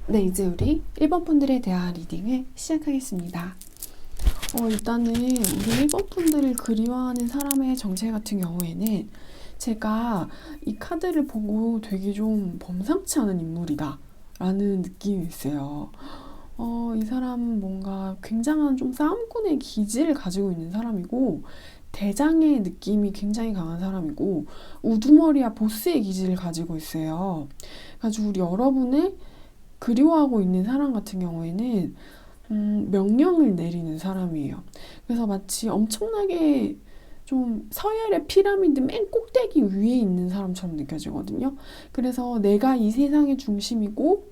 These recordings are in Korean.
네, 이제 우리 1번 분들에 대한 리딩을 시작하겠습니다. 일단은 우리 1번 분들을 그리워하는 사람의 정체 같은 경우에는 제가 이 카드를 보고 되게 좀 범상치 않은 인물이다 라는 느낌이 있어요. 이 사람은 뭔가 굉장한 좀 싸움꾼의 기질을 가지고 있는 사람이고, 대장의 느낌이 굉장히 강한 사람이고, 우두머리와 보스의 기질을 가지고 있어요. 그래가지고 우리 여러분을 그리워하고 있는 사람 같은 경우에는 명령을 내리는 사람이에요. 그래서 마치 엄청나게 좀 서열의 피라미드 맨 꼭대기 위에 있는 사람처럼 느껴지거든요. 그래서 내가 이 세상의 중심이고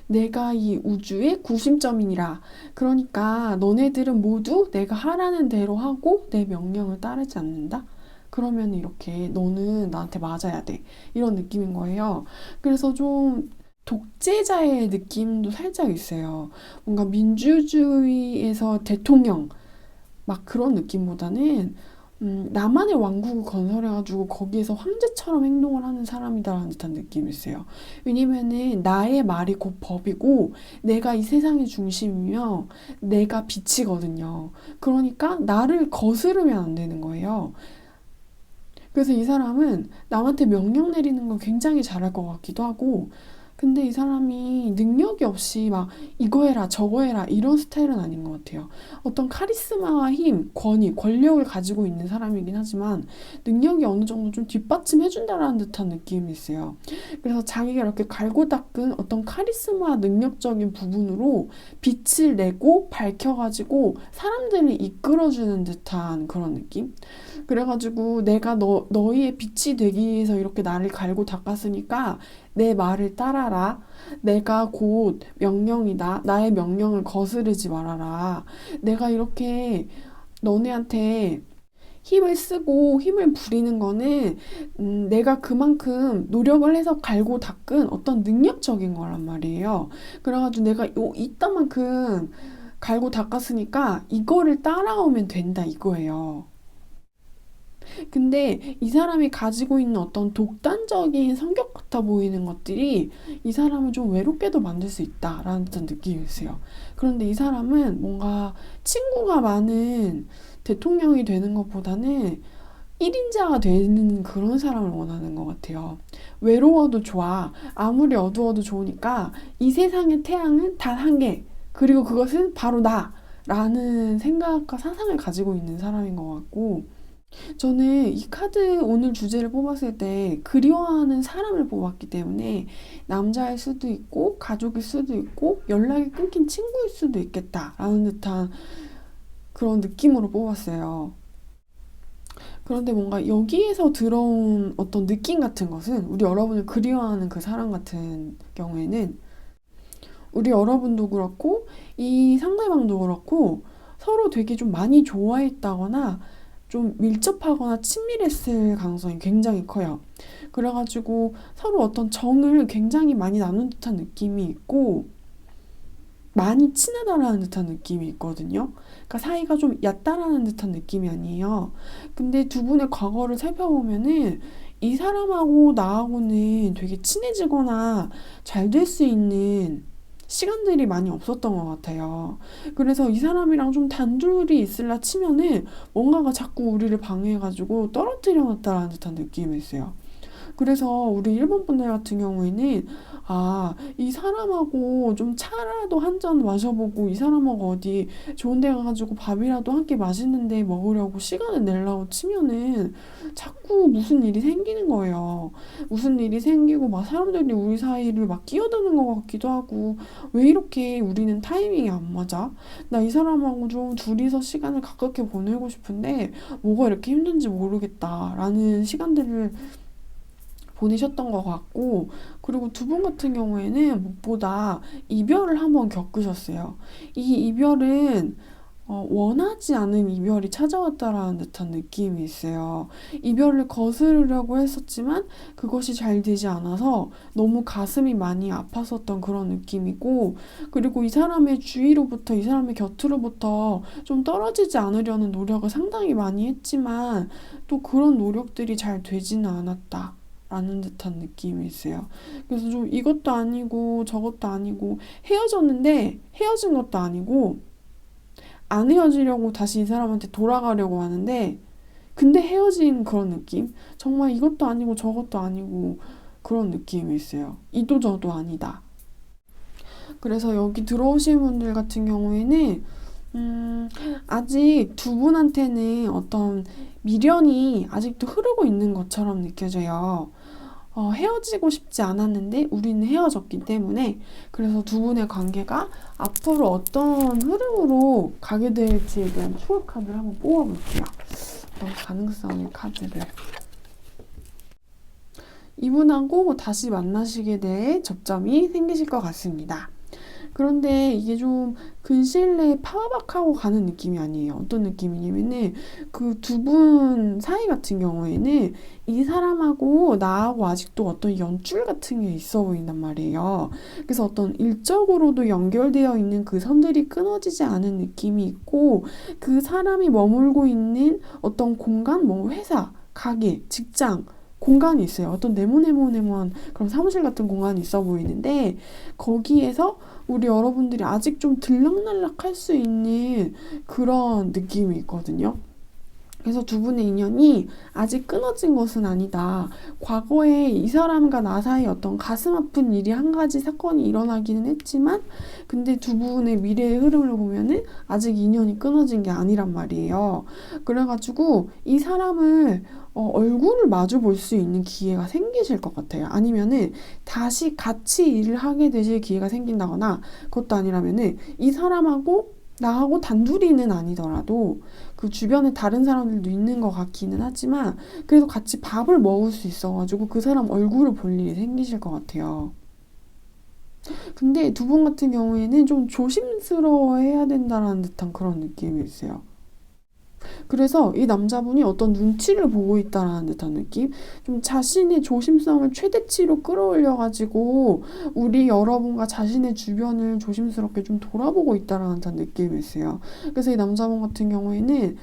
내가 이 우주의 구심점이라. 그러니까 너네들은 모두 내가 하라는 대로 하고 내 명령을 따르지 않는다. 그러면 이렇게 너는 나한테 맞아야 돼. 이런 느낌인 거예요. 그래서 좀 독재자의 느낌도 살짝 있어요. 뭔가 민주주의에서 대통령 막 그런 느낌보다는 나만의 왕국을 건설해가지고 거기에서 황제처럼 행동을 하는 사람이다라는 듯한 느낌이 있어요. 왜냐면은 나의 말이 곧 법이고 내가 이 세상의 중심이며 내가 빛이거든요. 그러니까 나를 거스르면 안 되는 거예요. 그래서 이 사람은 남한테 명령 내리는 걸 굉장히 잘할 것 같기도 하고, 근데 이 사람이 능력이 없이 막 이거 해라 저거 해라 이런 스타일은 아닌 것 같아요. 어떤 카리스마와 힘, 권위, 권력을 가지고 있는 사람이긴 하지만 능력이 어느 정도 좀 뒷받침해준다라는 듯한 느낌이 있어요. 그래서 자기가 이렇게 갈고 닦은 어떤 카리스마 능력적인 부분으로 빛을 내고 밝혀가지고 사람들을 이끌어주는 듯한 그런 느낌? 그래가지고 내가 너희의 빛이 되기 위해서 이렇게 나를 갈고 닦았으니까 내 말을 따라라. 내가 곧 명령이다. 나의 명령을 거스르지 말아라. 내가 이렇게 너네한테 힘을 쓰고 힘을 부리는 거는 내가 그만큼 노력을 해서 갈고 닦은 어떤 능력적인 거란 말이에요. 그래가지고 내가 이따만큼 갈고 닦았으니까 이거를 따라오면 된다 이거예요. 근데 이 사람이 가지고 있는 어떤 독단적인 성격 같아 보이는 것들이 이 사람을 좀 외롭게도 만들 수 있다라는 듯한 느낌이 있어요. 그런데 이 사람은 뭔가 친구가 많은 대통령이 되는 것보다는 1인자가 되는 그런 사람을 원하는 것 같아요. 외로워도 좋아. 아무리 어두워도 좋으니까 이 세상의 태양은 단 한 개. 그리고 그것은 바로 나. 라는 생각과 사상을 가지고 있는 사람인 것 같고, 저는 이 카드 오늘 주제를 뽑았을 때 그리워하는 사람을 뽑았기 때문에 남자일 수도 있고 가족일 수도 있고 연락이 끊긴 친구일 수도 있겠다라는 듯한 그런 느낌으로 뽑았어요. 그런데 뭔가 여기에서 들어온 어떤 느낌 같은 것은 우리 여러분을 그리워하는 그 사람 같은 경우에는 우리 여러분도 그렇고 이 상대방도 그렇고 서로 되게 좀 많이 좋아했다거나 좀 밀접하거나 친밀했을 가능성이 굉장히 커요. 그래가지고 서로 어떤 정을 굉장히 많이 나눈 듯한 느낌이 있고 많이 친하다라는 듯한 느낌이 있거든요. 그러니까 사이가 좀 얕다라는 듯한 느낌이 아니에요. 근데 두 분의 과거를 살펴보면은 이 사람하고 나하고는 되게 친해지거나 잘 될 수 있는 시간들이 많이 없었던 것 같아요. 그래서 이 사람이랑 좀 단둘이 있을라 치면은 뭔가가 자꾸 우리를 방해해가지고 떨어뜨려 놨다라는 듯한 느낌이 있어요. 그래서 우리 일본 분들 같은 경우에는 이 사람하고 좀 차라도 한 잔 마셔보고 이 사람하고 어디 좋은 데 가가지고 밥이라도 함께 맛있는데 먹으려고 시간을 내려고 치면은 자꾸 무슨 일이 생기는 거예요. 무슨 일이 생기고 막 사람들이 우리 사이를 막 끼어드는 것 같기도 하고 왜 이렇게 우리는 타이밍이 안 맞아? 나 이 사람하고 좀 둘이서 시간을 가깝게 보내고 싶은데 뭐가 이렇게 힘든지 모르겠다라는 시간들을 보내셨던 것 같고, 그리고 두 분 같은 경우에는 무엇보다 이별을 한번 겪으셨어요. 이 이별은 원하지 않은 이별이 찾아왔다라는 듯한 느낌이 있어요. 이별을 거스르려고 했었지만 그것이 잘 되지 않아서 너무 가슴이 많이 아팠었던 그런 느낌이고, 그리고 이 사람의 주위로부터, 이 사람의 곁으로부터 좀 떨어지지 않으려는 노력을 상당히 많이 했지만 또 그런 노력들이 잘 되지는 않았다. 라는 듯한 느낌이 있어요. 그래서 좀 이것도 아니고 저것도 아니고 헤어졌는데 헤어진 것도 아니고 안 헤어지려고 다시 이 사람한테 돌아가려고 하는데 근데 헤어진 그런 느낌? 정말 이것도 아니고 저것도 아니고 그런 느낌이 있어요. 이도 저도 아니다. 그래서 여기 들어오신 분들 같은 경우에는 아직 두 분한테는 어떤 미련이 아직도 흐르고 있는 것처럼 느껴져요. 헤어지고 싶지 않았는데 우리는 헤어졌기 때문에 그래서 두 분의 관계가 앞으로 어떤 흐름으로 가게 될지에 대한 추월 카드를 한번 뽑아볼게요. 어떤 가능성의 카드를. 이분하고 다시 만나시게 될 접점이 생기실 것 같습니다. 그런데 이게 좀 근시일 내에 파바박하고 가는 느낌이 아니에요. 어떤 느낌이냐면은 그 두 분 사이 같은 경우에는 이 사람하고 나하고 아직도 어떤 연줄 같은 게 있어 보인단 말이에요. 그래서 어떤 일적으로도 연결되어 있는 그 선들이 끊어지지 않은 느낌이 있고 그 사람이 머물고 있는 어떤 공간, 뭐 회사, 가게, 직장 공간이 있어요. 어떤 네모네모네모한 그런 사무실 같은 공간이 있어 보이는데 거기에서 우리 여러분들이 아직 좀 들락날락할 수 있는 그런 느낌이 있거든요. 그래서 두 분의 인연이 아직 끊어진 것은 아니다. 과거에 이 사람과 나 사이 어떤 가슴 아픈 일이 한 가지 사건이 일어나기는 했지만 근데 두 분의 미래의 흐름을 보면은 아직 인연이 끊어진 게 아니란 말이에요. 그래가지고 이 사람을 얼굴을 마주 볼 수 있는 기회가 생기실 것 같아요. 아니면은 다시 같이 일을 하게 되실 기회가 생긴다거나 그것도 아니라면은 이 사람하고 나하고 단둘이는 아니더라도 그 주변에 다른 사람들도 있는 것 같기는 하지만 그래도 같이 밥을 먹을 수 있어가지고 그 사람 얼굴을 볼 일이 생기실 것 같아요. 근데 두 분 같은 경우에는 좀 조심스러워해야 된다라는 듯한 그런 느낌이 있어요. 그래서 이 남자분이 어떤 눈치를 보고 있다라는 듯한 느낌? 좀 자신의 조심성을 최대치로 끌어올려가지고 우리 여러분과 자신의 주변을 조심스럽게 좀 돌아보고 있다라는 듯한 느낌이 있어요. 그래서 이 남자분 같은 경우에는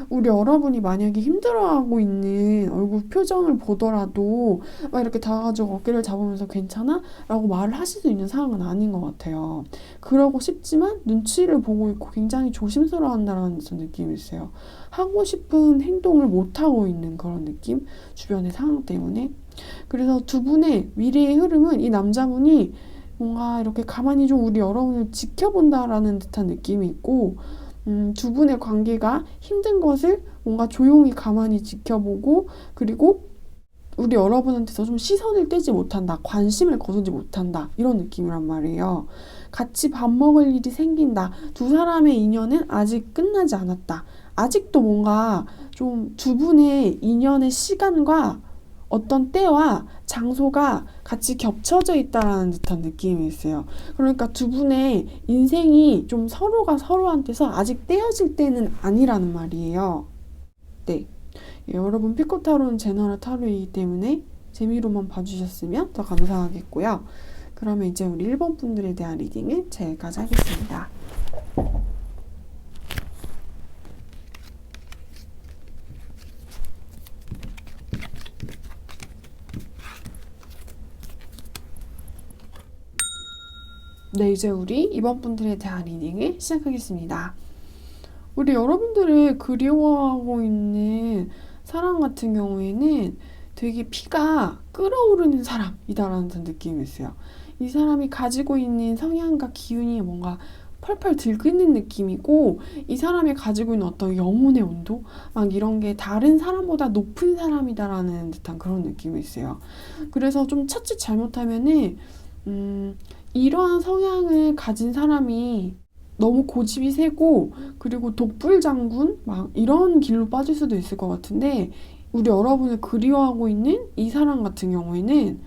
우리 여러분이 만약에 힘들어하고 있는 얼굴 표정을 보더라도 막 이렇게 다가가지고 어깨를 잡으면서 괜찮아? 라고 말을 하실 수 있는 상황은 아닌 것 같아요. 그러고 싶지만 눈치를 보고 있고 굉장히 조심스러워 한다는 느낌이 있어요. 하고 싶은 행동을 못하고 있는 그런 느낌? 주변의 상황 때문에. 그래서 두 분의 미래의 흐름은 이 남자분이 뭔가 이렇게 가만히 좀 우리 여러분을 지켜본다라는 듯한 느낌이 있고 두 분의 관계가 힘든 것을 뭔가 조용히 가만히 지켜보고 그리고 우리 여러분한테서 좀 시선을 떼지 못한다. 관심을 거두지 못한다. 이런 느낌이란 말이에요. 같이 밥 먹을 일이 생긴다. 두 사람의 인연은 아직 끝나지 않았다. 아직도 뭔가 좀 두 분의 인연의 시간과 어떤 때와 장소가 같이 겹쳐져 있다라는 듯한 느낌이 있어요. 그러니까 두 분의 인생이 좀 서로가 서로한테서 아직 떼어질 때는 아니라는 말이에요. 네. 여러분 피코타로는 제너럴 타로이기 때문에 재미로만 봐주셨으면 더 감사하겠고요. 그러면 이제 우리 1번 분들에 대한 리딩을 제가지 하겠습니다. 네, 이제 우리 2번 분들에 대한 리딩을 시작하겠습니다. 우리 여러분들을 그리워하고 있는 사람 같은 경우에는 되게 피가 끓어오르는 사람이다라는 느낌이 있어요. 이 사람이 가지고 있는 성향과 기운이 뭔가 펄펄 들끓는 느낌이고 이 사람이 가지고 있는 어떤 영혼의 온도? 막 이런 게 다른 사람보다 높은 사람이다라는 듯한 그런 느낌이 있어요. 그래서 좀 자칫 잘못하면은 이러한 성향을 가진 사람이 너무 고집이 세고 그리고 독불장군 막 이런 길로 빠질 수도 있을 것 같은데 우리 여러분을 그리워하고 있는 이 사람 같은 경우에는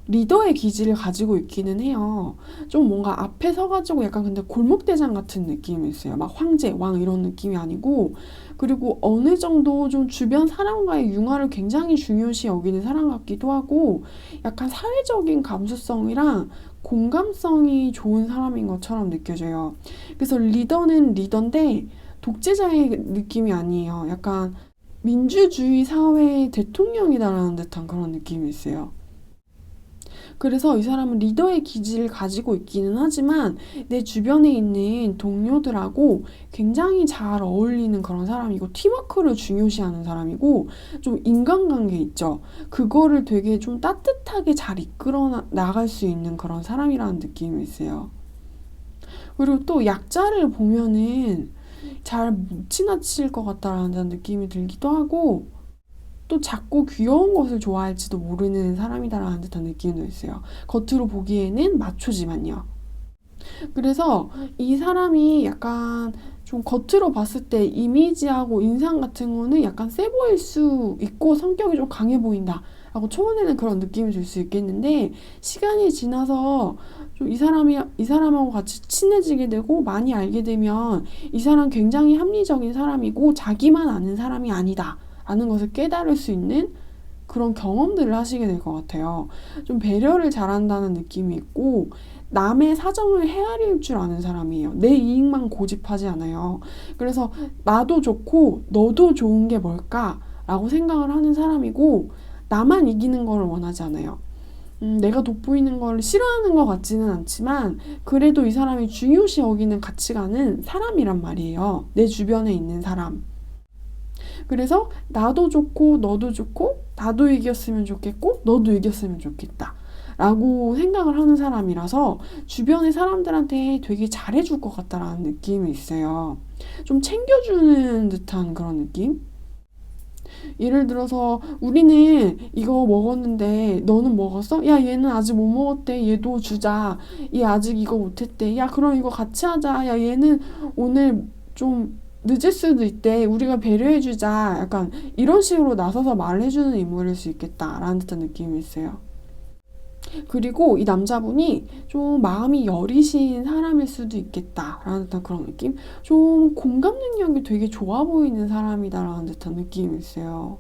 리더의 기질을 가지고 있기는 해요. 좀 뭔가 앞에 서가지고 약간 근데 골목대장 같은 느낌이 있어요. 막 황제, 왕 이런 느낌이 아니고 그리고 어느 정도 좀 주변 사람과의 융화를 굉장히 중요시 여기는 사람 같기도 하고 약간 사회적인 감수성이랑 공감성이 좋은 사람인 것처럼 느껴져요. 그래서 리더는 리더인데 독재자의 느낌이 아니에요. 약간 민주주의 사회의 대통령이다라는 듯한 그런 느낌이 있어요. 그래서 이 사람은 리더의 기질을 가지고 있기는 하지만 내 주변에 있는 동료들하고 굉장히 잘 어울리는 그런 사람이고 팀워크를 중요시하는 사람이고 좀 인간관계 있죠. 그거를 되게 좀 따뜻하게 잘 이끌어 나갈 수 있는 그런 사람이라는 느낌이 있어요. 그리고 또 약자를 보면은 잘 못 지나칠 것 같다라는 느낌이 들기도 하고 또 작고 귀여운 것을 좋아할지도 모르는 사람이다라는 듯한 느낌도 있어요. 겉으로 보기에는 마초지만요. 그래서 이 사람이 약간 좀 겉으로 봤을 때 이미지하고 인상 같은 거는 약간 세 보일 수 있고 성격이 좀 강해 보인다 라고 초반에는 그런 느낌을 줄 수 있겠는데 시간이 지나서 좀 이 사람하고 같이 친해지게 되고 많이 알게 되면 이 사람 굉장히 합리적인 사람이고 자기만 아는 사람이 아니다 라는 것을 깨달을 수 있는 그런 경험들을 하시게 될 것 같아요. 좀 배려를 잘한다는 느낌이 있고 남의 사정을 헤아릴 줄 아는 사람이에요. 내 이익만 고집하지 않아요. 그래서 나도 좋고 너도 좋은 게 뭘까라고 생각을 하는 사람이고 나만 이기는 걸 원하지 않아요. 내가 돋보이는 걸 싫어하는 것 같지는 않지만 그래도 이 사람이 중요시 여기는 가치관은 사람이란 말이에요. 내 주변에 있는 사람. 그래서 나도 좋고 너도 좋고 나도 이겼으면 좋겠고 너도 이겼으면 좋겠다 라고 생각을 하는 사람이라서 주변의 사람들한테 되게 잘해줄 것 같다라는 느낌이 있어요. 좀 챙겨주는 듯한 그런 느낌? 예를 들어서 우리는 이거 먹었는데 너는 먹었어? 야 얘는 아직 못 먹었대. 얘도 주자. 얘 아직 이거 못했대. 야 그럼 이거 같이 하자. 야 얘는 오늘 좀 늦을 수도 있대. 우리가 배려해주자. 약간 이런 식으로 나서서 말해주는 인물일 수 있겠다라는 듯한 느낌이 있어요. 그리고 이 남자분이 좀 마음이 여리신 사람일 수도 있겠다라는 듯한 그런 느낌? 좀 공감 능력이 되게 좋아 보이는 사람이다라는 듯한 느낌이 있어요.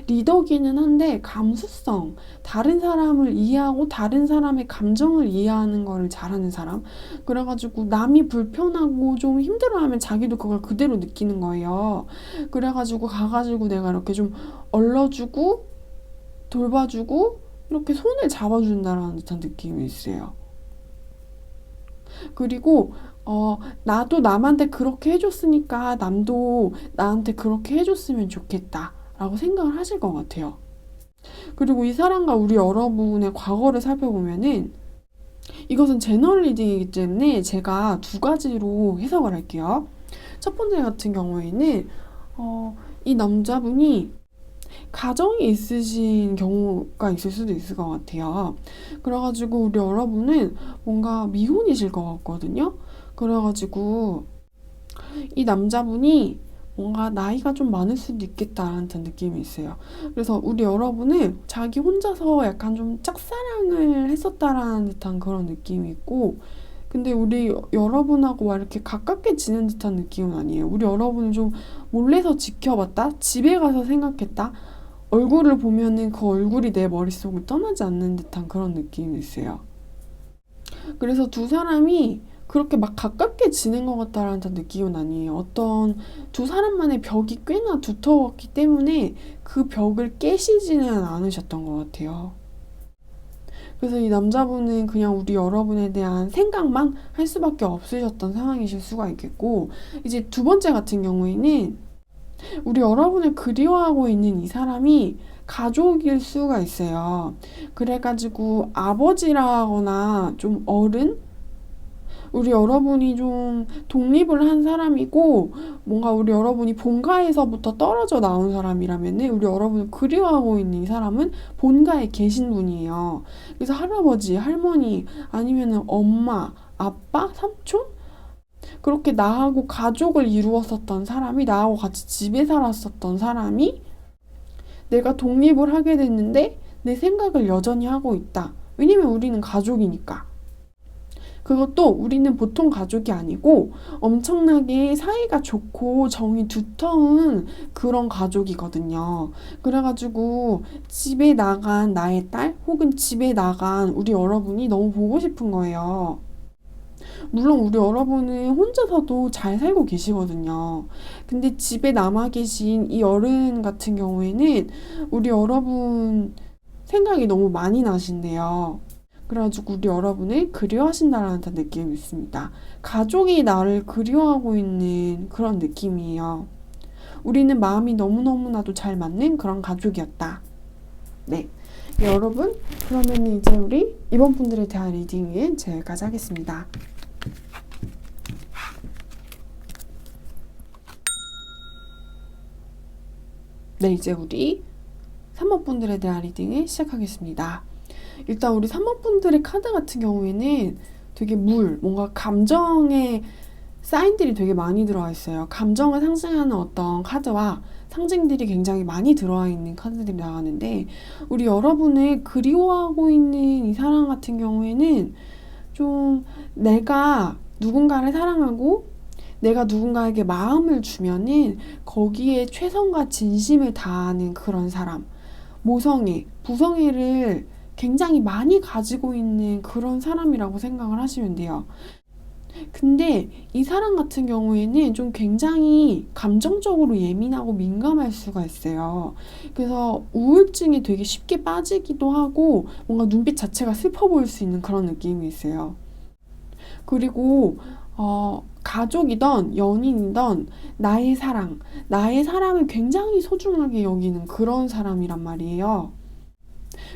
리더기는 한데 감수성, 다른 사람을 이해하고 다른 사람의 감정을 이해하는 거를 잘하는 사람. 그래가지고 남이 불편하고 좀 힘들어하면 자기도 그걸 그대로 느끼는 거예요. 그래가지고 가가지고 내가 이렇게 좀 얼러주고 돌봐주고 이렇게 손을 잡아준다라는 듯한 느낌이 있어요. 그리고 나도 남한테 그렇게 해줬으니까 남도 나한테 그렇게 해줬으면 좋겠다 라고 생각을 하실 것 같아요. 그리고 이 사람과 우리 여러분의 과거를 살펴보면은 이것은 제너럴리딩이기 때문에 제가 두 가지로 해석을 할게요. 첫 번째 같은 경우에는 이 남자분이 가정이 있으신 경우가 있을 수도 있을 것 같아요. 그래가지고 우리 여러분은 뭔가 미혼이실 것 같거든요. 그래가지고 이 남자분이 뭔가 나이가 좀 많을 수도 있겠다라는 느낌이 있어요. 그래서 우리 여러분은 자기 혼자서 약간 좀 짝사랑을 했었다라는 듯한 그런 느낌이 있고 근데 우리 여러분하고 막 이렇게 가깝게 지낸 듯한 느낌은 아니에요. 우리 여러분은 좀 몰래서 지켜봤다? 집에 가서 생각했다? 얼굴을 보면은 그 얼굴이 내 머릿속을 떠나지 않는 듯한 그런 느낌이 있어요. 그래서 두 사람이 그렇게 막 가깝게 지낸 것 같다라는 느낌은 아니에요. 어떤 두 사람만의 벽이 꽤나 두터웠기 때문에 그 벽을 깨시지는 않으셨던 것 같아요. 그래서 이 남자분은 그냥 우리 여러분에 대한 생각만 할 수밖에 없으셨던 상황이실 수가 있겠고 이제 두 번째 같은 경우에는 우리 여러분을 그리워하고 있는 이 사람이 가족일 수가 있어요. 그래가지고 아버지라거나 좀 어른? 우리 여러분이 좀 독립을 한 사람이고 뭔가 우리 여러분이 본가에서부터 떨어져 나온 사람이라면은 우리 여러분을 그리워하고 있는 이 사람은 본가에 계신 분이에요. 그래서 할아버지, 할머니 아니면은 엄마, 아빠, 삼촌? 그렇게 나하고 가족을 이루었었던 사람이 나하고 같이 집에 살았었던 사람이 내가 독립을 하게 됐는데 내 생각을 여전히 하고 있다. 왜냐면 우리는 가족이니까. 그것도 우리는 보통 가족이 아니고 엄청나게 사이가 좋고 정이 두터운 그런 가족이거든요. 그래가지고 집에 나간 나의 딸 혹은 집에 나간 우리 여러분이 너무 보고 싶은 거예요. 물론 우리 여러분은 혼자서도 잘 살고 계시거든요. 근데 집에 남아 계신 이 어른 같은 경우에는 우리 여러분 생각이 너무 많이 나신대요. 그래가지고 우리 여러분을 그리워하신다라는 느낌이 있습니다. 가족이 나를 그리워하고 있는 그런 느낌이에요. 우리는 마음이 너무너무나도 잘 맞는 그런 가족이었다. 네. 여러분, 그러면 이제 우리 이번 분들에 대한 리딩은 여기까지 하겠습니다. 네, 이제 우리 3번 분들에 대한 리딩을 시작하겠습니다. 일단 우리 3번 분들의 카드 같은 경우에는 되게 뭔가 감정의 사인들이 되게 많이 들어와 있어요. 감정을 상징하는 어떤 카드와 상징들이 굉장히 많이 들어와 있는 카드들이 나가는데, 우리 여러분을 그리워하고 있는 이 사람 같은 경우에는 좀 내가 누군가를 사랑하고 내가 누군가에게 마음을 주면은 거기에 최선과 진심을 다하는 그런 사람, 모성애, 부성애를 굉장히 많이 가지고 있는 그런 사람이라고 생각을 하시면 돼요. 근데 이 사람 같은 경우에는 좀 굉장히 감정적으로 예민하고 민감할 수가 있어요. 그래서 우울증에 되게 쉽게 빠지기도 하고 뭔가 눈빛 자체가 슬퍼 보일 수 있는 그런 느낌이 있어요. 그리고 가족이던 연인이던 나의 사람을 굉장히 소중하게 여기는 그런 사람이란 말이에요.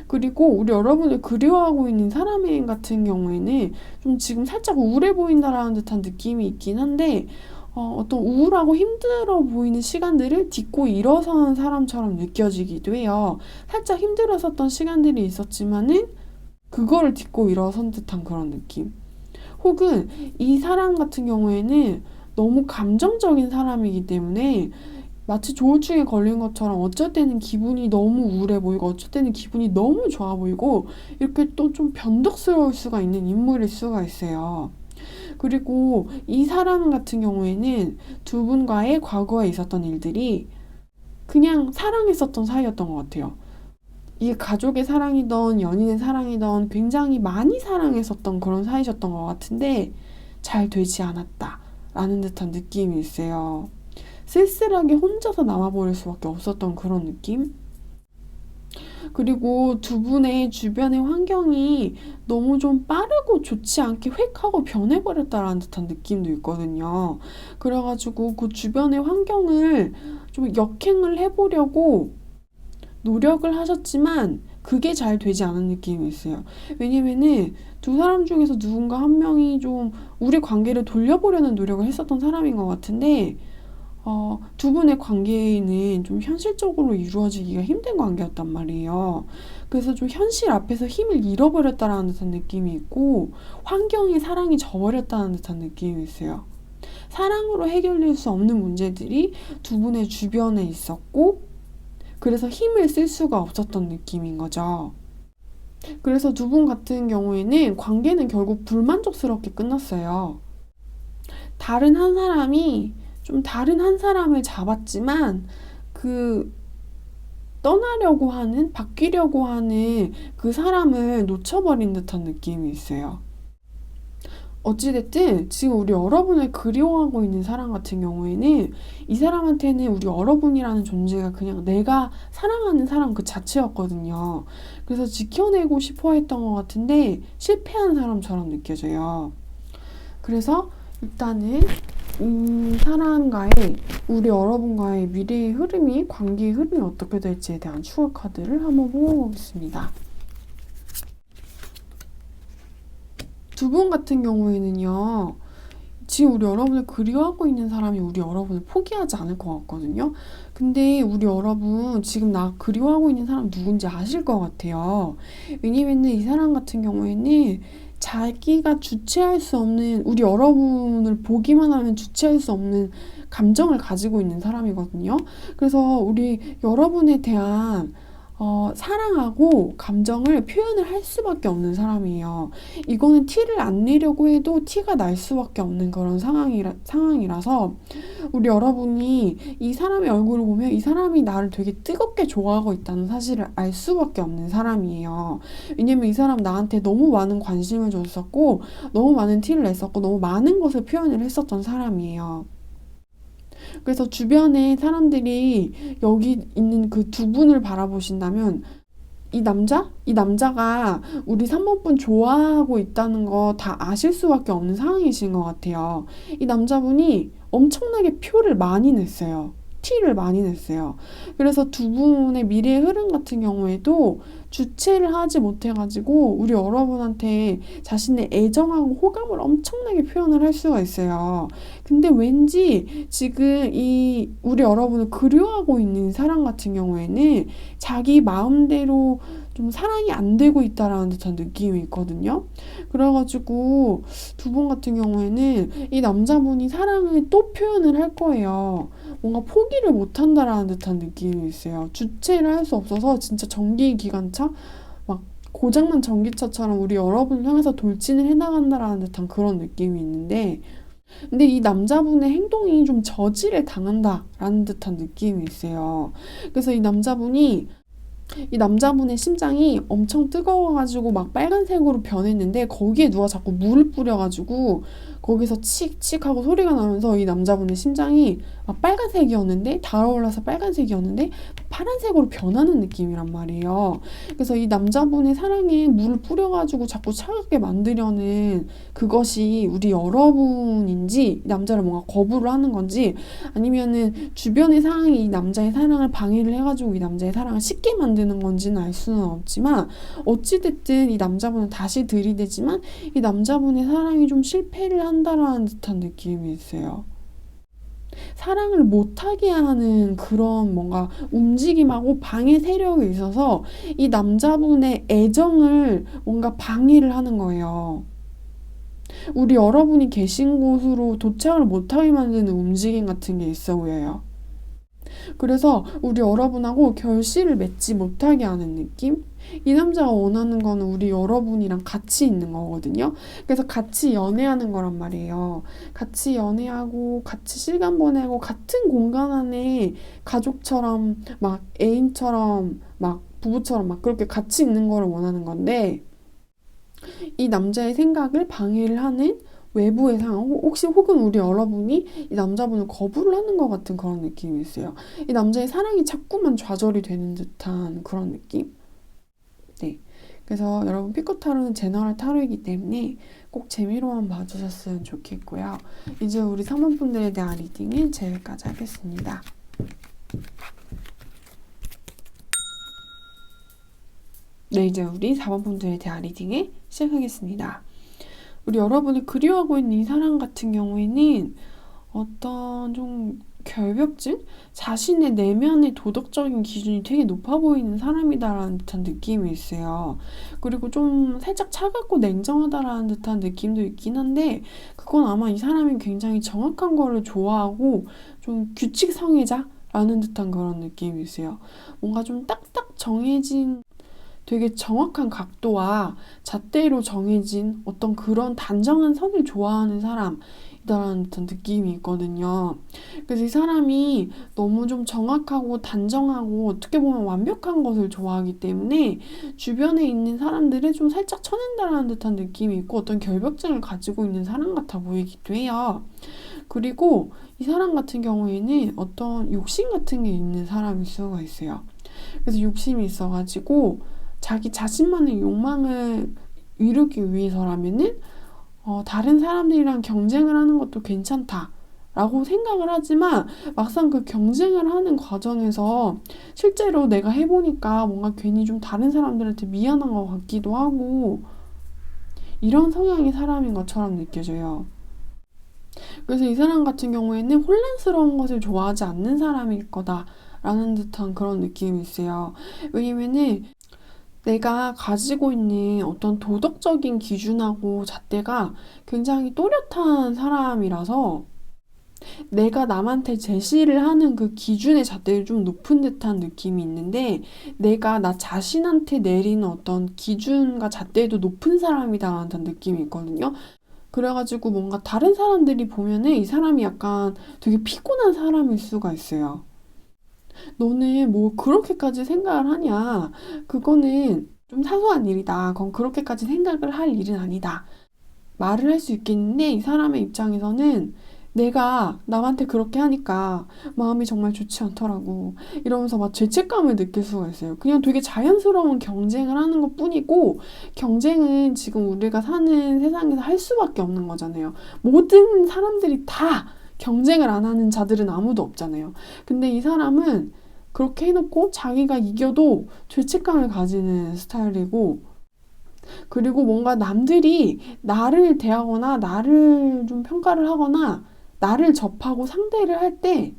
그리고 우리 여러분을 그리워하고 있는 사람 같은 경우에는 좀 지금 살짝 우울해 보인다라는 듯한 느낌이 있긴 한데, 어떤 우울하고 힘들어 보이는 시간들을 딛고 일어선 사람처럼 느껴지기도 해요. 살짝 힘들었었던 시간들이 있었지만은 그거를 딛고 일어선 듯한 그런 느낌. 혹은 이 사람 같은 경우에는 너무 감정적인 사람이기 때문에 마치 조울증에 걸린 것처럼 어쩔 때는 기분이 너무 우울해 보이고 어쩔 때는 기분이 너무 좋아 보이고 이렇게 또 좀 변덕스러울 수가 있는 인물일 수가 있어요. 그리고 이 사람 같은 경우에는 두 분과의 과거에 있었던 일들이 그냥 사랑했었던 사이였던 것 같아요. 이게 가족의 사랑이던 연인의 사랑이던 굉장히 많이 사랑했었던 그런 사이셨던 것 같은데 잘 되지 않았다라는 듯한 느낌이 있어요. 쓸쓸하게 혼자서 남아버릴 수밖에 없었던 그런 느낌? 그리고 두 분의 주변의 환경이 너무 좀 빠르고 좋지 않게 획 하고 변해버렸다라는 듯한 느낌도 있거든요. 그래가지고 그 주변의 환경을 좀 역행을 해보려고 노력을 하셨지만 그게 잘 되지 않은 느낌이 있어요. 왜냐면은 두 사람 중에서 누군가 한 명이 좀 우리 관계를 돌려보려는 노력을 했었던 사람인 것 같은데 두 분의 관계는 좀 현실적으로 이루어지기가 힘든 관계였단 말이에요. 그래서 좀 현실 앞에서 힘을 잃어버렸다라는 듯한 느낌이 있고 환경에 사랑이 져버렸다는 듯한 느낌이 있어요. 사랑으로 해결될 수 없는 문제들이 두 분의 주변에 있었고 그래서 힘을 쓸 수가 없었던 느낌인 거죠. 그래서 두 분 같은 경우에는 관계는 결국 불만족스럽게 끝났어요. 다른 한 사람이 좀 다른 한 사람을 잡았지만 그 떠나려고 하는, 바뀌려고 하는 그 사람을 놓쳐버린 듯한 느낌이 있어요. 어찌됐든 지금 우리 여러분을 그리워하고 있는 사람 같은 경우에는 이 사람한테는 우리 여러분이라는 존재가 그냥 내가 사랑하는 사람 그 자체였거든요. 그래서 지켜내고 싶어 했던 것 같은데 실패한 사람처럼 느껴져요. 그래서 일단은 이 사람과의 우리 여러분과의 미래의 흐름이 관계의 흐름이 어떻게 될지에 대한 추억 카드를 한번 뽑아보겠습니다. 두 분 같은 경우에는요, 지금 우리 여러분을 그리워하고 있는 사람이 우리 여러분을 포기하지 않을 것 같거든요. 근데 우리 여러분 지금 나 그리워하고 있는 사람 누군지 아실 것 같아요. 왜냐면은 이 사람 같은 경우에는 자기가 주체할 수 없는, 우리 여러분을 보기만 하면 주체할 수 없는 감정을 가지고 있는 사람이거든요. 그래서 우리 여러분에 대한 사랑하고 감정을 표현을 할 수밖에 없는 사람이에요. 이거는 티를 안 내려고 해도 티가 날 수밖에 없는 그런 상황이라서 우리 여러분이 이 사람의 얼굴을 보면 이 사람이 나를 되게 뜨겁게 좋아하고 있다는 사실을 알 수밖에 없는 사람이에요. 왜냐면 이 사람 나한테 너무 많은 관심을 줬었고 너무 많은 티를 냈었고 너무 많은 것을 표현을 했었던 사람이에요. 그래서 주변에 사람들이 여기 있는 그 두 분을 바라보신다면 이 남자가 우리 3번분 좋아하고 있다는 거 다 아실 수밖에 없는 상황이신 것 같아요. 이 남자분이 엄청나게 표를 많이 냈어요. 티를 많이 냈어요. 그래서 두 분의 미래의 흐름 같은 경우에도 주체를 하지 못해가지고 우리 여러분한테 자신의 애정하고 호감을 엄청나게 표현을 할 수가 있어요. 근데 왠지 지금 이 우리 여러분을 그리워하고 있는 사람 같은 경우에는 자기 마음대로 좀 사랑이 안 되고 있다라는 듯한 느낌이 있거든요. 그래가지고 두 분 같은 경우에는 이 남자분이 사랑을 또 표현을 할 거예요. 뭔가 포기를 못 한다라는 듯한 느낌이 있어요. 주체를 할 수 없어서 진짜 전기기관차? 막 고장난 전기차처럼 우리 여러분을 향해서 돌진을 해나간다라는 듯한 그런 느낌이 있는데 근데 이 남자분의 행동이 좀 저지를 당한다라는 듯한 느낌이 있어요. 그래서 이 남자분의 심장이 엄청 뜨거워가지고 막 빨간색으로 변했는데 거기에 누가 자꾸 물을 뿌려가지고 거기서 칙칙 하고 소리가 나면서 이 남자분의 심장이 막 빨간색이었는데 달아올라서 빨간색이었는데 파란색으로 변하는 느낌이란 말이에요. 그래서 이 남자분의 사랑에 물을 뿌려가지고 자꾸 차갑게 만들려는 그것이 우리 여러분인지 남자를 뭔가 거부를 하는 건지 아니면은 주변의 상황이 이 남자의 사랑을 방해를 해가지고 이 남자의 사랑을 식게 만드는 건지는 알 수는 없지만 어찌됐든 이 남자분은 다시 들이대지만 이 남자분의 사랑이 좀 실패를 한다라는 듯한 느낌이 있어요. 사랑을 못하게 하는 그런 뭔가 움직임하고 방해 세력이 있어서 이 남자분의 애정을 뭔가 방해를 하는 거예요. 우리 여러분이 계신 곳으로 도착을 못하게 만드는 움직임 같은 게 있어 보여요. 그래서 우리 여러분하고 결실을 맺지 못하게 하는 느낌? 이 남자가 원하는 거는 우리 여러분이랑 같이 있는 거거든요. 그래서 같이 연애하는 거란 말이에요. 같이 연애하고 같이 시간 보내고 같은 공간 안에 가족처럼 막 애인처럼 막 부부처럼 막 그렇게 같이 있는 거를 원하는 건데 이 남자의 생각을 방해를 하는 외부의 상황, 혹은 우리 여러분이 이 남자분을 거부를 하는 것 같은 그런 느낌이 있어요. 이 남자의 사랑이 자꾸만 좌절이 되는 듯한 그런 느낌? 네. 그래서 여러분 피코타로는 제너럴 타로이기 때문에 꼭 재미로만 봐주셨으면 좋겠고요. 이제 우리 3번 분들에 대한 리딩은 여기까지 하겠습니다. 네, 이제 우리 4번 분들에 대한 리딩을 시작하겠습니다. 우리 여러분이 그리워하고 있는 이 사람 같은 경우에는 어떤 좀 결벽증? 자신의 내면의 도덕적인 기준이 되게 높아 보이는 사람이다라는 듯한 느낌이 있어요. 그리고 좀 살짝 차갑고 냉정하다라는 듯한 느낌도 있긴 한데 그건 아마 이 사람이 굉장히 정확한 거를 좋아하고 좀 규칙성애자라는 듯한 그런 느낌이 있어요. 뭔가 좀 딱딱 정해진 되게 정확한 각도와 잣대로 정해진 어떤 그런 단정한 선을 좋아하는 사람이다라는 듯한 느낌이 있거든요. 그래서 이 사람이 너무 좀 정확하고 단정하고 어떻게 보면 완벽한 것을 좋아하기 때문에 주변에 있는 사람들을 좀 살짝 쳐낸다라는 듯한 느낌이 있고 어떤 결벽증을 가지고 있는 사람 같아 보이기도 해요. 그리고 이 사람 같은 경우에는 어떤 욕심 같은 게 있는 사람일 수가 있어요. 그래서 욕심이 있어가지고 자기 자신만의 욕망을 이루기 위해서라면은 다른 사람들이랑 경쟁을 하는 것도 괜찮다라고 생각을 하지만 막상 그 경쟁을 하는 과정에서 실제로 내가 해보니까 뭔가 괜히 좀 다른 사람들한테 미안한 것 같기도 하고 이런 성향의 사람인 것처럼 느껴져요. 그래서 이 사람 같은 경우에는 혼란스러운 것을 좋아하지 않는 사람일 거다라는 듯한 그런 느낌이 있어요. 왜냐면은 내가 가지고 있는 어떤 도덕적인 기준하고 잣대가 굉장히 또렷한 사람이라서 내가 남한테 제시를 하는 그 기준의 잣대가 좀 높은 듯한 느낌이 있는데 내가 나 자신한테 내리는 어떤 기준과 잣대도 높은 사람이다라는 느낌이 있거든요. 그래가지고 뭔가 다른 사람들이 보면은 이 사람이 약간 되게 피곤한 사람일 수가 있어요. 너는 뭐 그렇게까지 생각을 하냐? 그거는 좀 사소한 일이다. 그건 그렇게까지 생각을 할 일은 아니다. 말을 할 수 있겠는데 이 사람의 입장에서는 내가 남한테 그렇게 하니까 마음이 정말 좋지 않더라고. 이러면서 막 죄책감을 느낄 수가 있어요. 그냥 되게 자연스러운 경쟁을 하는 것 뿐이고 경쟁은 지금 우리가 사는 세상에서 할 수밖에 없는 거잖아요. 모든 사람들이 다 경쟁을 안 하는 자들은 아무도 없잖아요. 근데 이 사람은 그렇게 해놓고 자기가 이겨도 죄책감을 가지는 스타일이고 그리고 뭔가 남들이 나를 대하거나 나를 좀 평가를 하거나 나를 접하고 상대를 할 때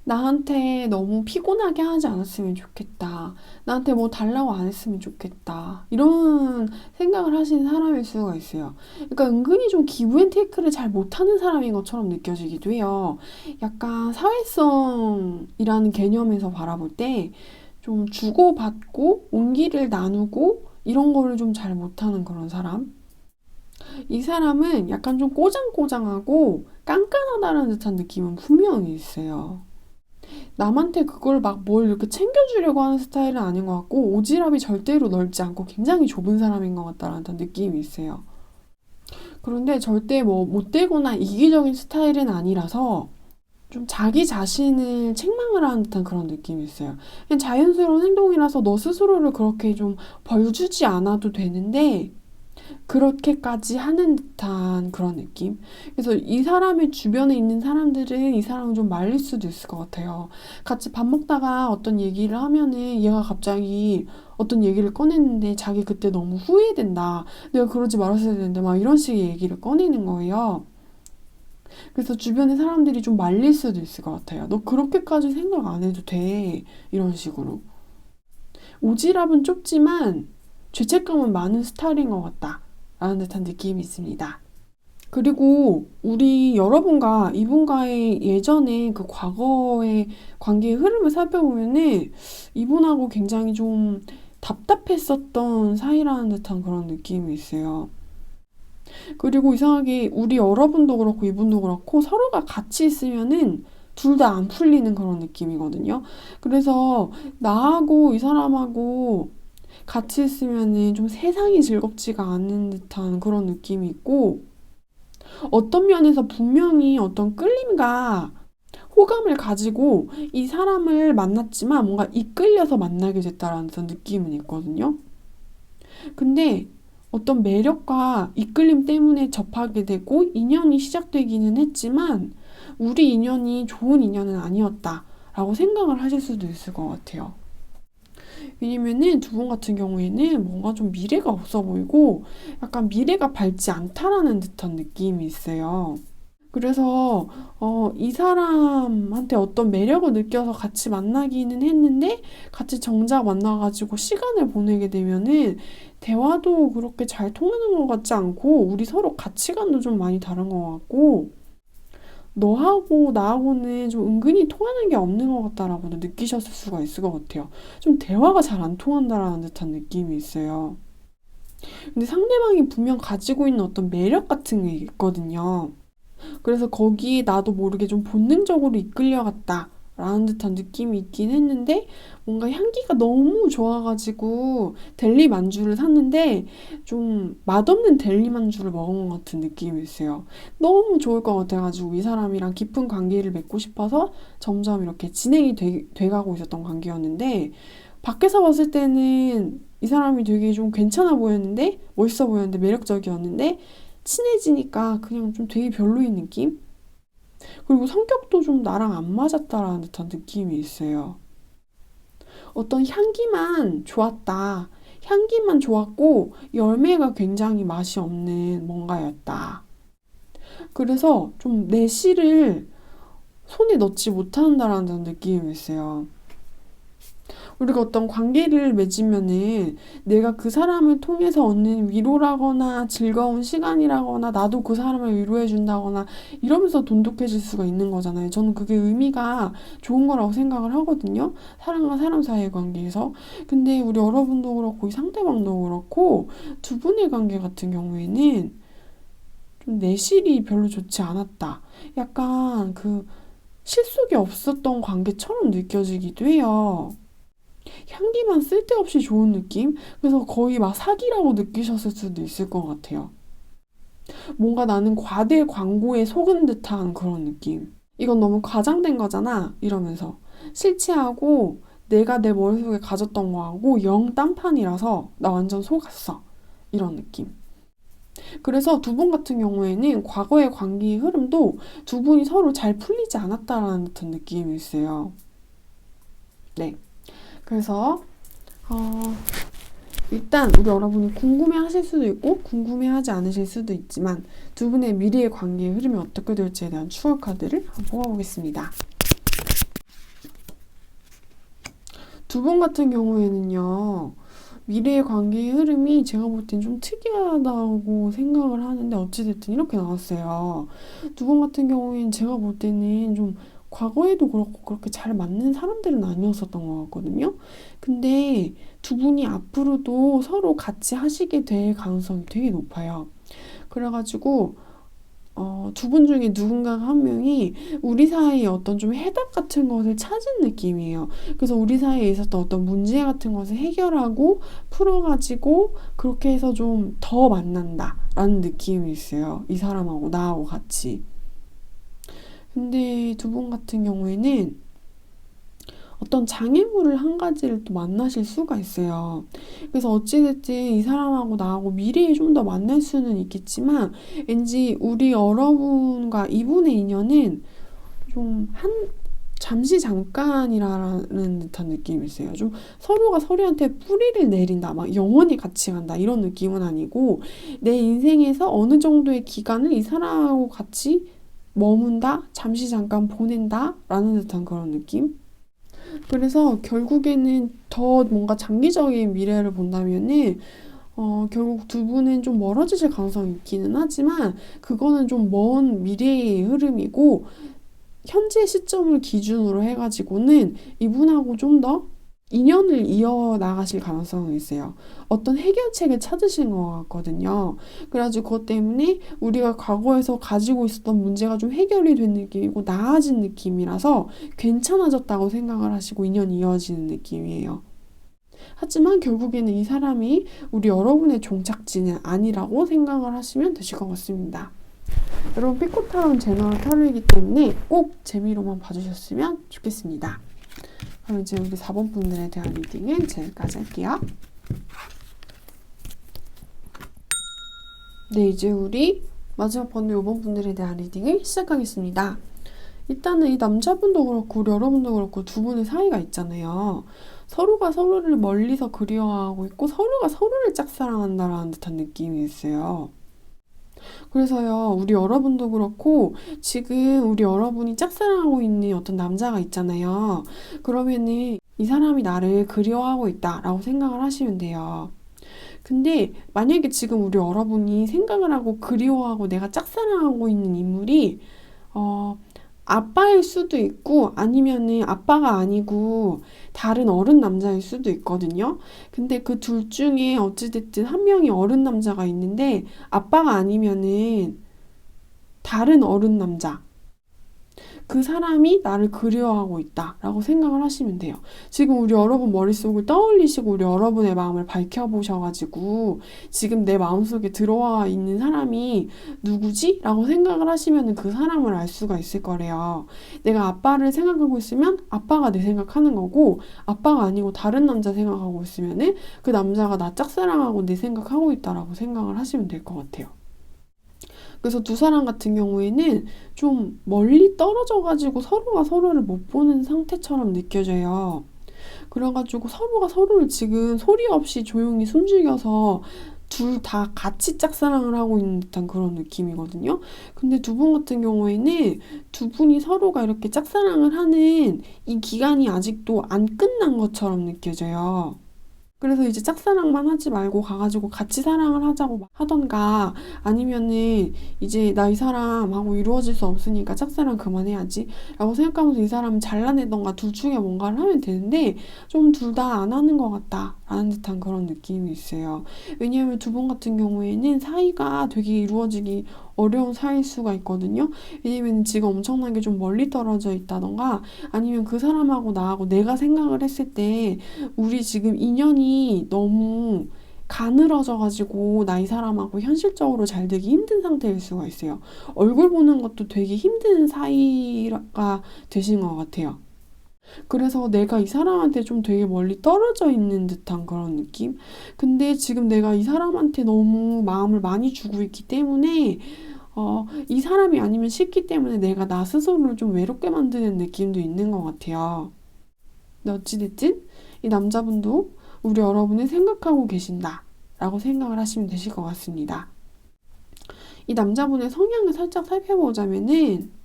나한테 너무 피곤하게 하지 않았으면 좋겠다. 나한테 뭐 달라고 안 했으면 좋겠다. 이런 생각을 하시는 사람일 수가 있어요. 그러니까 은근히 좀 기브앤테이크를 잘 못하는 사람인 것처럼 느껴지기도 해요. 약간 사회성이라는 개념에서 바라볼 때 좀 주고받고 온기를 나누고 이런 거를 좀 잘 못하는 그런 사람? 이 사람은 약간 좀 꼬장꼬장하고 깐깐하다는 듯한 느낌은 분명히 있어요. 남한테 그걸 막 뭘 이렇게 챙겨주려고 하는 스타일은 아닌 것 같고 오지랖이 절대로 넓지 않고 굉장히 좁은 사람인 것 같다는 느낌이 있어요. 그런데 절대 뭐 못되거나 이기적인 스타일은 아니라서 좀 자기 자신을 책망을 하는 듯한 그런 느낌이 있어요. 그냥 자연스러운 행동이라서 너 스스로를 그렇게 좀 벌 주지 않아도 되는데 그렇게까지 하는 듯한 그런 느낌. 그래서 이 사람의 주변에 있는 사람들은 이 사람을 좀 말릴 수도 있을 것 같아요. 같이 밥 먹다가 어떤 얘기를 하면은 얘가 갑자기 어떤 얘기를 꺼냈는데 자기 그때 너무 후회된다. 내가 그러지 말았어야 되는데 막 이런 식의 얘기를 꺼내는 거예요. 그래서 주변의 사람들이 좀 말릴 수도 있을 것 같아요. 너 그렇게까지 생각 안 해도 돼. 이런 식으로. 오지랖은 좁지만 죄책감은 많은 스타일인 것 같다. 라는 듯한 느낌이 있습니다. 그리고 우리 여러분과 이분과의 예전에 그 과거의 관계의 흐름을 살펴보면은 이분하고 굉장히 좀 답답했었던 사이라는 듯한 그런 느낌이 있어요. 그리고 이상하게 우리 여러분도 그렇고 이분도 그렇고 서로가 같이 있으면은 둘 다 안 풀리는 그런 느낌이거든요. 그래서 나하고 이 사람하고 같이 있으면은 좀 세상이 즐겁지가 않은 듯한 그런 느낌이 있고 어떤 면에서 분명히 어떤 끌림과 호감을 가지고 이 사람을 만났지만 뭔가 이끌려서 만나게 됐다라는 느낌은 있거든요. 근데 어떤 매력과 이끌림 때문에 접하게 되고 인연이 시작되기는 했지만 우리 인연이 좋은 인연은 아니었다라고 생각을 하실 수도 있을 것 같아요. 왜냐면은 두 분 같은 경우에는 뭔가 좀 미래가 없어 보이고 약간 미래가 밝지 않다라는 듯한 느낌이 있어요. 그래서 이 사람한테 어떤 매력을 느껴서 같이 만나기는 했는데 같이 정작 만나가지고 시간을 보내게 되면은 대화도 그렇게 잘 통하는 것 같지 않고 우리 서로 가치관도 좀 많이 다른 것 같고 너하고 나하고는 좀 은근히 통하는 게 없는 것 같다라고도 느끼셨을 수가 있을 것 같아요. 좀 대화가 잘 안 통한다라는 듯한 느낌이 있어요. 근데 상대방이 분명 가지고 있는 어떤 매력 같은 게 있거든요. 그래서 거기에 나도 모르게 좀 본능적으로 이끌려갔다. 라는 듯한 느낌이 있긴 했는데 뭔가 향기가 너무 좋아가지고 델리 만주를 샀는데 좀 맛없는 델리 만주를 먹은 것 같은 느낌이 있어요. 너무 좋을 것 같아가지고 이 사람이랑 깊은 관계를 맺고 싶어서 점점 이렇게 진행이 돼가고 있었던 관계였는데 밖에서 봤을 때는 이 사람이 되게 좀 괜찮아 보였는데 멋있어 보였는데 매력적이었는데 친해지니까 그냥 좀 되게 별로인 느낌? 그리고 성격도 좀 나랑 안 맞았다라는 듯한 느낌이 있어요. 어떤 향기만 좋았다. 향기만 좋았고 열매가 굉장히 맛이 없는 뭔가였다. 그래서 좀 내 씨를 손에 넣지 못한다라는 느낌이 있어요. 우리가 어떤 관계를 맺으면은 내가 그 사람을 통해서 얻는 위로라거나 즐거운 시간이라거나 나도 그 사람을 위로해 준다거나 이러면서 돈독해질 수가 있는 거잖아요. 저는 그게 의미가 좋은 거라고 생각을 하거든요. 사람과 사람 사이의 관계에서. 근데 우리 여러분도 그렇고 이 상대방도 그렇고 두 분의 관계 같은 경우에는 좀 내실이 별로 좋지 않았다. 약간 그 실속이 없었던 관계처럼 느껴지기도 해요. 향기만 쓸데없이 좋은 느낌? 그래서 거의 막 사기라고 느끼셨을 수도 있을 것 같아요. 뭔가 나는 과대 광고에 속은 듯한 그런 느낌. 이건 너무 과장된 거잖아. 이러면서. 실체하고 내가 내 머릿속에 가졌던 거하고 영 딴판이라서 나 완전 속았어. 이런 느낌. 그래서 두 분 같은 경우에는 과거의 관계의 흐름도 두 분이 서로 잘 풀리지 않았다라는 듯한 느낌이 있어요. 네. 그래서 일단 우리 여러분이 궁금해하실 수도 있고 궁금해하지 않으실 수도 있지만 두 분의 미래의 관계의 흐름이 어떻게 될지에 대한 추월 카드를 한번 뽑아보겠습니다. 두 분 같은 경우에는요. 미래의 관계의 흐름이 제가 볼 땐 좀 특이하다고 생각을 하는데 어찌됐든 이렇게 나왔어요. 두 분 같은 경우에는 제가 볼 때는 좀 과거에도 그렇고 그렇게 잘 맞는 사람들은 아니었었던 것 같거든요. 근데 두 분이 앞으로도 서로 같이 하시게 될 가능성이 되게 높아요. 그래가지고 두 분 중에 누군가 한 명이 우리 사이에 어떤 좀 해답 같은 것을 찾은 느낌이에요. 그래서 우리 사이에 있었던 어떤 문제 같은 것을 해결하고 풀어가지고 그렇게 해서 좀 더 만난다라는 느낌이 있어요. 이 사람하고 나하고 같이. 근데 두 분 같은 경우에는 어떤 장애물을 한 가지를 또 만나실 수가 있어요. 그래서 어찌됐든 이 사람하고 나하고 미래에 좀 더 만날 수는 있겠지만 왠지 우리 여러분과 이분의 인연은 좀 잠시 잠깐이라는 듯한 느낌이 있어요. 좀 서로가 서로한테 뿌리를 내린다, 막 영원히 같이 간다 이런 느낌은 아니고 내 인생에서 어느 정도의 기간을 이 사람하고 같이 머문다, 잠시 잠깐 보낸다 라는 듯한 그런 느낌? 그래서 결국에는 더 뭔가 장기적인 미래를 본다면은 결국 두 분은 좀 멀어지실 가능성이 있기는 하지만 그거는 좀 먼 미래의 흐름이고 현재 시점을 기준으로 해가지고는 이분하고 좀 더 인연을 이어나가실 가능성이 있어요. 어떤 해결책을 찾으신 것 같거든요. 그래가지고 그것 때문에 우리가 과거에서 가지고 있었던 문제가 좀 해결이 된 느낌이고 나아진 느낌이라서 괜찮아졌다고 생각을 하시고 인연이 이어지는 느낌이에요. 하지만 결국에는 이 사람이 우리 여러분의 종착지는 아니라고 생각을 하시면 되실 것 같습니다. 여러분 피코타로는 제너럴 타로이기 때문에 꼭 재미로만 봐주셨으면 좋겠습니다. 그럼 이제 우리 4번 분들에 대한 리딩은 지금까지 할게요. 네, 이제 우리 마지막 번호 5번 분들에 대한 리딩을 시작하겠습니다. 일단은 이 남자분도 그렇고 우리 여러분도 그렇고 두 분의 사이가 있잖아요. 서로가 서로를 멀리서 그리워하고 있고 서로가 서로를 짝사랑한다라는 듯한 느낌이 있어요. 그래서요, 우리 여러분도 그렇고, 지금 우리 여러분이 짝사랑하고 있는 어떤 남자가 있잖아요. 그러면은 이 사람이 나를 그리워하고 있다라고 생각을 하시면 돼요. 근데 만약에 지금 우리 여러분이 생각을 하고 그리워하고 내가 짝사랑하고 있는 인물이, 아빠일 수도 있고 아니면은 아빠가 아니고 다른 어른 남자일 수도 있거든요. 근데 그 둘 중에 어찌됐든 한 명이 어른 남자가 있는데 아빠가 아니면은 다른 어른 남자. 그 사람이 나를 그리워하고 있다라고 생각을 하시면 돼요. 지금 우리 여러분 머릿속을 떠올리시고 우리 여러분의 마음을 밝혀보셔가지고 지금 내 마음속에 들어와 있는 사람이 누구지? 라고 생각을 하시면 그 사람을 알 수가 있을 거래요. 내가 아빠를 생각하고 있으면 아빠가 내 생각하는 거고 아빠가 아니고 다른 남자 생각하고 있으면 그 남자가 나 짝사랑하고 내 생각하고 있다라고 생각을 하시면 될 것 같아요. 그래서 두 사람 같은 경우에는 좀 멀리 떨어져가지고 서로가 서로를 못 보는 상태처럼 느껴져요. 그래가지고 서로가 서로를 지금 소리 없이 조용히 숨죽여서 둘 다 같이 짝사랑을 하고 있는 듯한 그런 느낌이거든요. 근데 두 분 같은 경우에는 두 분이 서로가 이렇게 짝사랑을 하는 이 기간이 아직도 안 끝난 것처럼 느껴져요. 그래서 이제 짝사랑만 하지 말고 가가지고 같이 사랑을 하자고 막 하던가 아니면은 이제 나 이 사람하고 이루어질 수 없으니까 짝사랑 그만해야지 라고 생각하면서 이 사람을 잘라내던가 둘 중에 뭔가를 하면 되는데 좀 둘 다 안 하는 것 같다 라는 듯한 그런 느낌이 있어요. 왜냐하면 두 분 같은 경우에는 사이가 되게 이루어지기 어려운 사이일 수가 있거든요. 왜냐면 지금 엄청나게 좀 멀리 떨어져 있다던가 아니면 그 사람하고 나하고 내가 생각을 했을 때 우리 지금 인연이 너무 가늘어져가지고 나 이 사람하고 현실적으로 잘 되기 힘든 상태일 수가 있어요. 얼굴 보는 것도 되게 힘든 사이가 되신 것 같아요. 그래서 내가 이 사람한테 좀 되게 멀리 떨어져 있는 듯한 그런 느낌? 근데 지금 내가 이 사람한테 너무 마음을 많이 주고 있기 때문에 이 사람이 아니면 싫기 때문에 내가 나 스스로를 좀 외롭게 만드는 느낌도 있는 것 같아요. 근데 어찌됐든 이 남자분도 우리 여러분을 생각하고 계신다 라고 생각을 하시면 되실 것 같습니다. 이 남자분의 성향을 살짝 살펴보자면은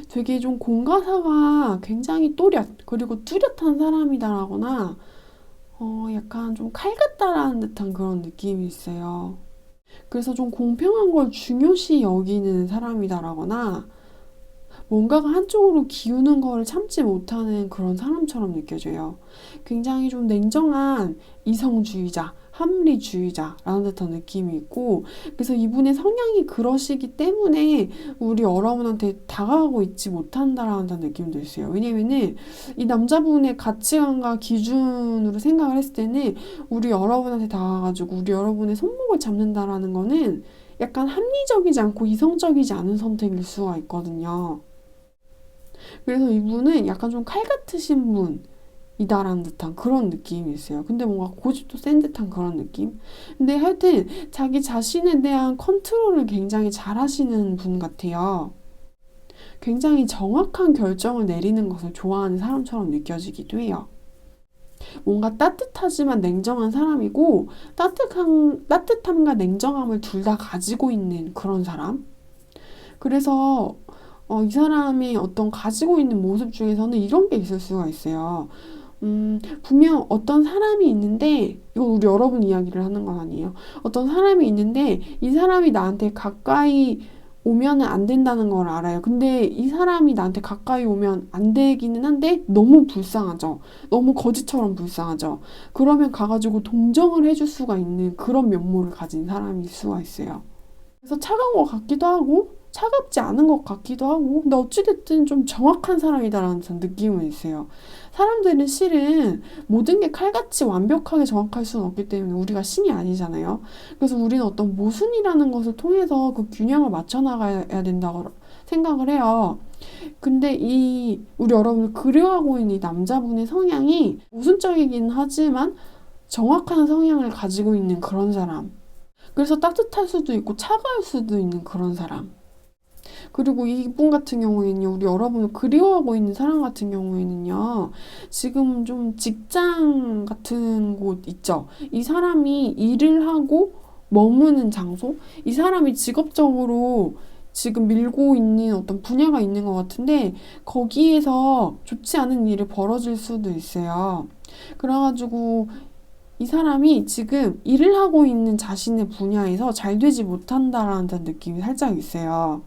되게 좀 공과사가 굉장히 또렷 그리고 뚜렷한 사람이다라거나 약간 좀 칼 같다라는 듯한 그런 느낌이 있어요. 그래서 좀 공평한 걸 중요시 여기는 사람이다라거나 뭔가가 한쪽으로 기우는 거를 참지 못하는 그런 사람처럼 느껴져요. 굉장히 좀 냉정한 이성주의자, 합리주의자라는 듯한 느낌이 있고 그래서 이분의 성향이 그러시기 때문에 우리 여러분한테 다가가고 있지 못한다라는 느낌도 있어요. 왜냐면은 이 남자분의 가치관과 기준으로 생각을 했을 때는 우리 여러분한테 다가가가지고 우리 여러분의 손목을 잡는다라는 거는 약간 합리적이지 않고 이성적이지 않은 선택일 수가 있거든요. 그래서 이분은 약간 좀 칼 같으신 분이다라는 듯한 그런 느낌이 있어요. 근데 뭔가 고집도 센 듯한 그런 느낌? 근데 하여튼 자기 자신에 대한 컨트롤을 굉장히 잘 하시는 분 같아요. 굉장히 정확한 결정을 내리는 것을 좋아하는 사람처럼 느껴지기도 해요. 뭔가 따뜻하지만 냉정한 사람이고 따뜻함과 냉정함을 둘 다 가지고 있는 그런 사람? 그래서 이 사람이 어떤 가지고 있는 모습 중에서는 이런 게 있을 수가 있어요. 분명 어떤 사람이 있는데, 이건 우리 여러분 이야기를 하는 건 아니에요. 어떤 사람이 있는데, 이 사람이 나한테 가까이 오면은 안 된다는 걸 알아요. 근데 이 사람이 나한테 가까이 오면 안 되기는 한데, 너무 불쌍하죠. 너무 거지처럼 불쌍하죠. 그러면 가가지고 동정을 해줄 수가 있는 그런 면모를 가진 사람일 수가 있어요. 그래서 차가운 것 같기도 하고, 차갑지 않은 것 같기도 하고 근데 어찌됐든 좀 정확한 사람이다라는 느낌은 있어요. 사람들은 실은 모든 게 칼같이 완벽하게 정확할 수는 없기 때문에 우리가 신이 아니잖아요. 그래서 우리는 어떤 모순이라는 것을 통해서 그 균형을 맞춰 나가야 된다고 생각을 해요. 근데 우리 여러분을 그리워하고 있는 이 남자분의 성향이 모순적이긴 하지만 정확한 성향을 가지고 있는 그런 사람. 그래서 따뜻할 수도 있고 차가울 수도 있는 그런 사람. 그리고 이분 같은 경우에는요, 우리 여러분을 그리워하고 있는 사람 같은 경우에는요, 지금 좀 직장 같은 곳 있죠? 이 사람이 일을 하고 머무는 장소? 이 사람이 직업적으로 지금 밀고 있는 어떤 분야가 있는 것 같은데, 거기에서 좋지 않은 일이 벌어질 수도 있어요. 그래가지고, 이 사람이 지금 일을 하고 있는 자신의 분야에서 잘 되지 못한다라는 느낌이 살짝 있어요.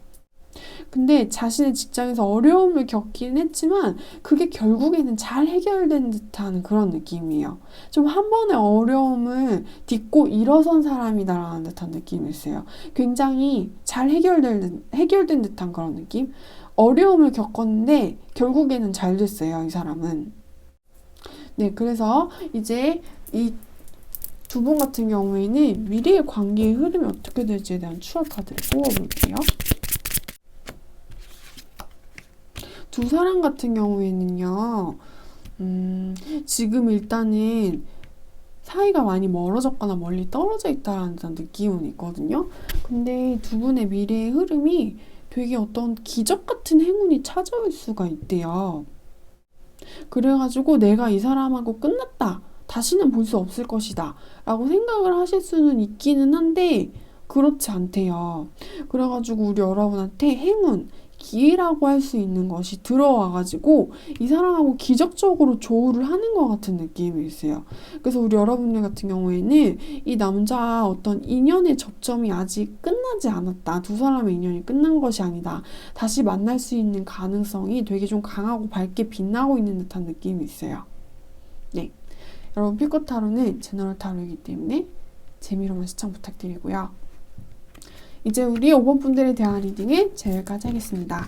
근데 자신의 직장에서 어려움을 겪긴 했지만 그게 결국에는 잘 해결된 듯한 그런 느낌이에요. 좀 한 번의 어려움을 딛고 일어선 사람이다라는 듯한 느낌이 있어요. 굉장히 잘 해결된 듯한 그런 느낌? 어려움을 겪었는데 결국에는 잘 됐어요, 이 사람은. 네, 그래서 이제 이 두 분 같은 경우에는 미래의 관계의 흐름이 어떻게 될지에 대한 추억 카드를 뽑아볼게요. 두 사람 같은 경우에는요, 지금 일단은 사이가 많이 멀어졌거나 멀리 떨어져 있다라는 느낌은 있거든요. 근데 두 분의 미래의 흐름이 되게 어떤 기적 같은 행운이 찾아올 수가 있대요. 그래가지고 내가 이 사람하고 끝났다. 다시는 볼 수 없을 것이다 라고 생각을 하실 수는 있기는 한데 그렇지 않대요. 그래가지고 우리 여러분한테 행운, 기회라고 할 수 있는 것이 들어와가지고 이 사람하고 기적적으로 조우를 하는 것 같은 느낌이 있어요. 그래서 우리 여러분들 같은 경우에는 이 남자 어떤 인연의 접점이 아직 끝나지 않았다. 두 사람의 인연이 끝난 것이 아니다. 다시 만날 수 있는 가능성이 되게 좀 강하고 밝게 빛나고 있는 듯한 느낌이 있어요. 네, 여러분 피코 타로는 제너럴 타로이기 때문에 재미로만 시청 부탁드리고요. 이제 우리 5번 분들에 대한 리딩은 여기까지 하겠습니다.